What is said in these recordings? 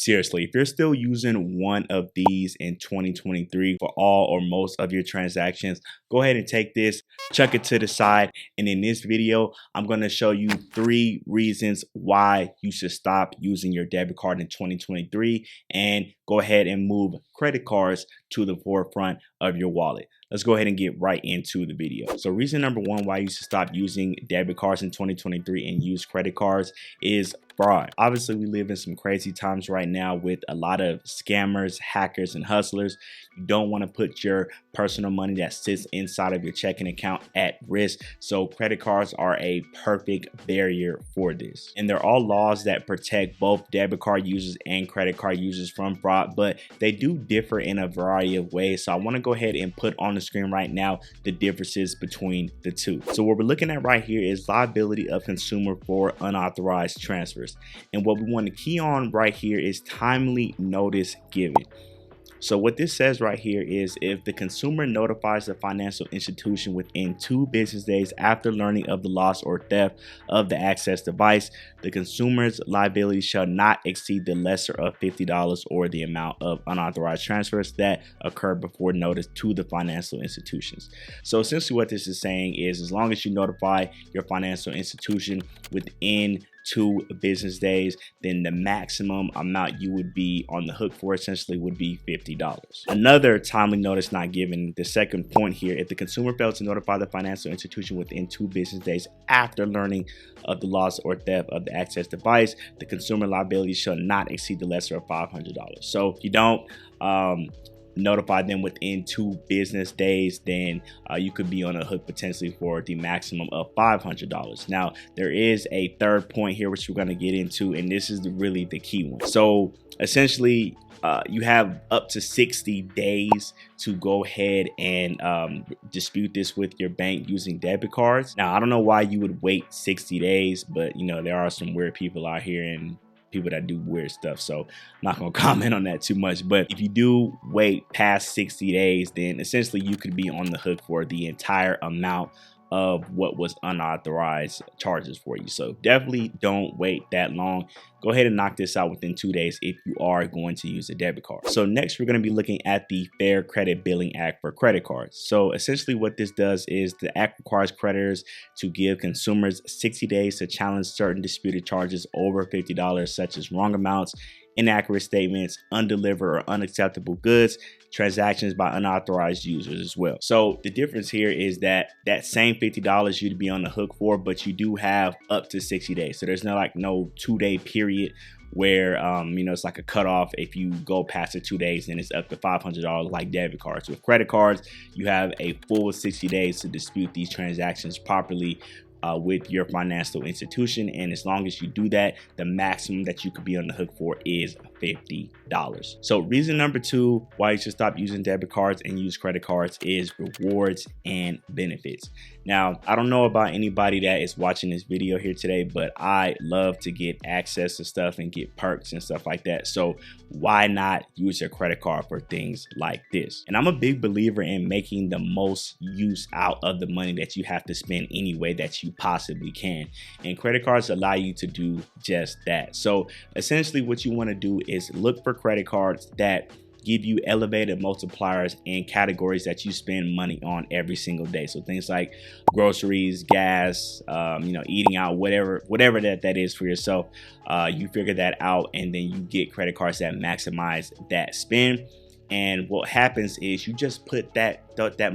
Seriously, if you're still using one of these in 2023 for all or most of your transactions, go ahead and take this, chuck it to the side. And in this video, I'm going to show you 3 reasons why you should stop using your debit card in 2023 and go ahead and move credit cards to the forefront of your wallet. Let's go ahead and get right into the video. So reason number 1 why you should stop using debit cards in 2023 and use credit cards is fraud. Obviously, we live in some crazy times right now with a lot of scammers, hackers, and hustlers. You don't want to put your personal money that sits inside of your checking account at risk. So credit cards are a perfect barrier for this. And there are laws that protect both debit card users and credit card users from fraud, but they do differ in a variety of ways. So I want to go ahead and put on the screen right now the differences between the two. So what we're looking at right here is liability of consumer for unauthorized transfers. And what we want to key on right here is timely notice given. So what this says right here is if the consumer notifies the financial institution within 2 business days after learning of the loss or theft of the access device, the consumer's liability shall not exceed the lesser of $50 or the amount of unauthorized transfers that occur before notice to the financial institutions. So essentially what this is saying is as long as you notify your financial institution within 2 business days, then the maximum amount you would be on the hook for essentially would be $50. Another timely notice not given, the second point here, if the consumer fails to notify the financial institution within 2 business days after learning of the loss or theft of the access device, the consumer liability shall not exceed the lesser of $500. So if you don't notify them within 2 business days, then you could be on a hook potentially for the maximum of $500. Now, there is a third point here, which we're going to get into, and this is really the key one. So essentially, you have up to 60 days to go ahead and dispute this with your bank using debit cards. Now, I don't know why you would wait 60 days, but you know, there are some weird people out here and people that do weird stuff, so I'm not gonna comment on that too much. But if you do wait past 60 days, then essentially you could be on the hook for the entire amount of what was unauthorized charges for you. So definitely don't wait that long. Go ahead and knock this out within 2 days if you are going to use a debit card. So next, we're going to be looking at the Fair Credit Billing Act for credit cards. So essentially what this does is the act requires creditors to give consumers 60 days to challenge certain disputed charges over $50, such as wrong amounts, inaccurate statements, undelivered or unacceptable goods, transactions by unauthorized users as well. So the difference here is that that same $50 you'd be on the hook for, but you do have up to 60 days. So there's no 2-day period where you know, it's like a cutoff. If you go past the 2 days, then it's up to $500 like debit cards. With credit cards, you have a full 60 days to dispute these transactions properly with your financial institution, and as long as you do that, the maximum that you could be on the hook for is $50. So reason number 2 why you should stop using debit cards and use credit cards is rewards and benefits. Now, I don't know about anybody that is watching this video here today, but I love to get access to stuff and get perks and stuff like that. So why not use your credit card for things like this? And I'm a big believer in making the most use out of the money that you have to spend any way that you possibly can. And credit cards allow you to do just that. So essentially what you want to do is look for credit cards that give you elevated multipliers in categories that you spend money on every single day. So things like groceries, gas, you know, eating out, whatever that is for yourself. You figure that out, and then you get credit cards that maximize that spend. And what happens is you just put that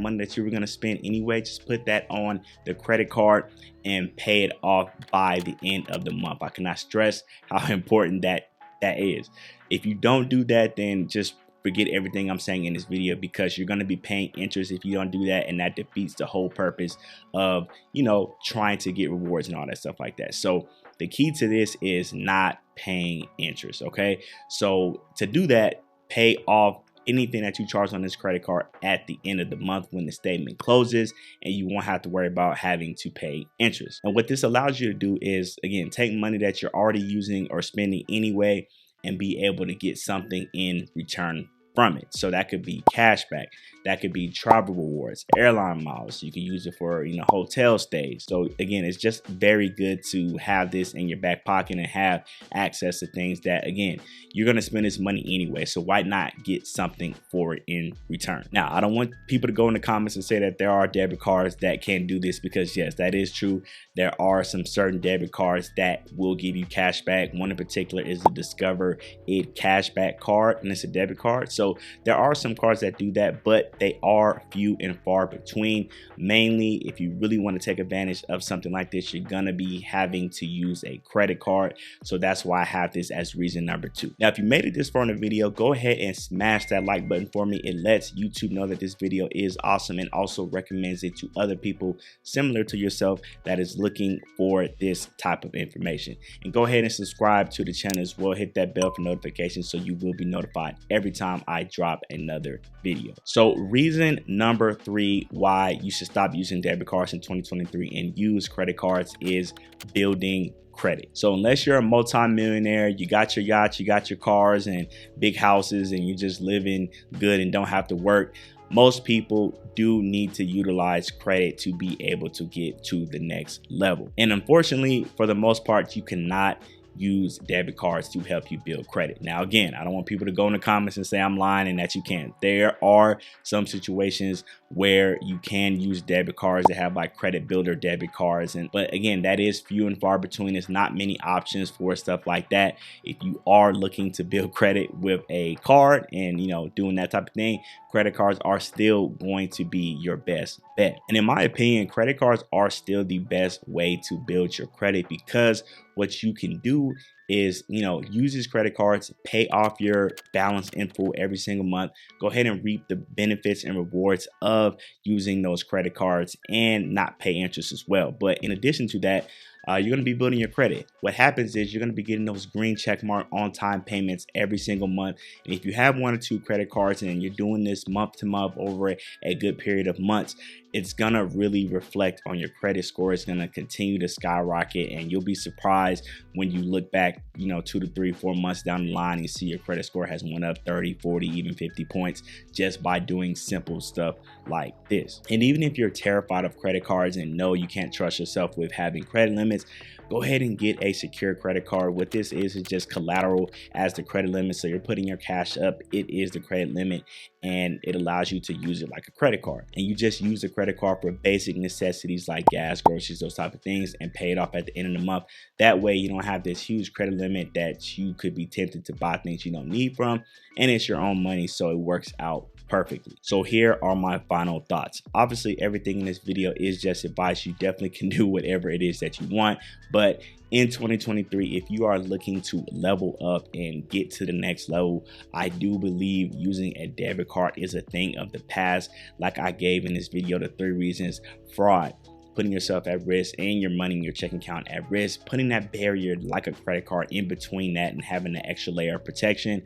money that you were going to spend anyway, just put that on the credit card and pay it off by the end of the month. I cannot stress how important that is. If you don't do that, then just forget everything I'm saying in this video, because you're going to be paying interest if you don't do that, and that defeats the whole purpose of, you know, trying to get rewards and all that stuff like that. So the key to this is not paying interest. Okay, so to do that, pay off anything that you charge on this credit card at the end of the month when the statement closes, and you won't have to worry about having to pay interest. And what this allows you to do is, again, take money that you're already using or spending anyway and be able to get something in return from it. So that could be cashback, that could be travel rewards, airline miles. You can use it for, hotel stays. So again, it's just very good to have this in your back pocket and have access to things that, again, you're going to spend this money anyway. So why not get something for it in return? Now, I don't want people to go in the comments and say that there are debit cards that can do this, because yes, that is true. There are some certain debit cards that will give you cash back. One in particular is the Discover It cashback card, and it's a debit card. So there are some cards that do that, but they are few and far between. Mainly, if you really want to take advantage of something like this, you're gonna be having to use a credit card. So that's why I have this as reason number 2. Now, if you made it this far in the video, go ahead and smash that like button for me. It lets YouTube know that this video is awesome, and also recommends it to other people similar to yourself that is looking for this type of information. And go ahead and subscribe to the channel as well. Hit that bell for notifications so you will be notified every time I drop another video. So reason number 3 why you should stop using debit cards in 2023 and use credit cards is building credit. So unless you're a multi-millionaire, you got your yachts, you got your cars and big houses, and you just living good and don't have to work, most people do need to utilize credit to be able to get to the next level. And unfortunately, for the most part, you cannot use debit cards to help you build credit. Now, again, I don't want people to go in the comments and say I'm lying and that you can't. There are some situations where you can use debit cards that have like credit builder debit cards, but again, that is few and far between. There's not many options for stuff like that. If you are looking to build credit with a card and doing that type of thing, credit cards are still going to be your best bet. And in my opinion, credit cards are still the best way to build your credit, because what you can do is, use these credit cards, pay off your balance in full every single month, go ahead and reap the benefits and rewards of using those credit cards, and not pay interest as well. But in addition to that, you're going to be building your credit. What happens is you're going to be getting those green check mark on time payments every single month. And if you have 1 or 2 credit cards and you're doing this month to month over a good period of months, it's going to really reflect on your credit score. It's going to continue to skyrocket, and you'll be surprised when you look back, 2 to 3, 4 months down the line, and you see your credit score has went up 30, 40, even 50 points just by doing simple stuff like this. And even if you're terrified of credit cards and know you can't trust yourself with having credit limits, go ahead and get a secure credit card. What this is just collateral as the credit limit. So you're putting your cash up, it is the credit limit, and it allows you to use it like a credit card. And you just use the credit card for basic necessities like gas, groceries, those type of things, and pay it off at the end of the month. That way you don't have this huge credit limit that you could be tempted to buy things you don't need from, and it's your own money, so it works out perfectly. So here are my final thoughts. Obviously, everything in this video is just advice. You definitely can do whatever it is that you want, but in 2023, if you are looking to level up and get to the next level, I do believe using a debit card is a thing of the past. Like I gave in this video, the 3 reasons: fraud, putting yourself at risk, and your money in your checking account at risk. Putting that barrier like a credit card in between that and having an extra layer of protection,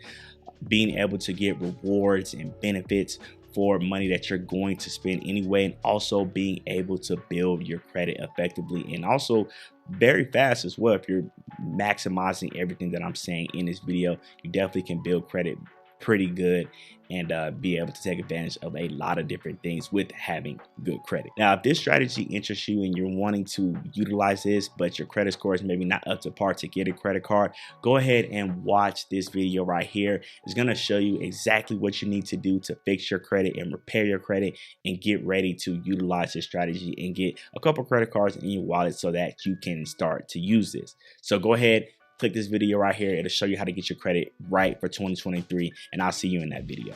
being able to get rewards and benefits for money that you're going to spend anyway, and also being able to build your credit effectively and also very fast as well. If you're maximizing everything that I'm saying in this video, you definitely can build credit pretty good and be able to take advantage of a lot of different things with having good credit. Now, if this strategy interests you and you're wanting to utilize this, but your credit score is maybe not up to par to get a credit card, go ahead and watch this video right here. It's going to show you exactly what you need to do to fix your credit and repair your credit and get ready to utilize this strategy and get a couple credit cards in your wallet so that you can start to use this. So go ahead, click this video right here. It'll show you how to get your credit right for 2023, and I'll see you in that video.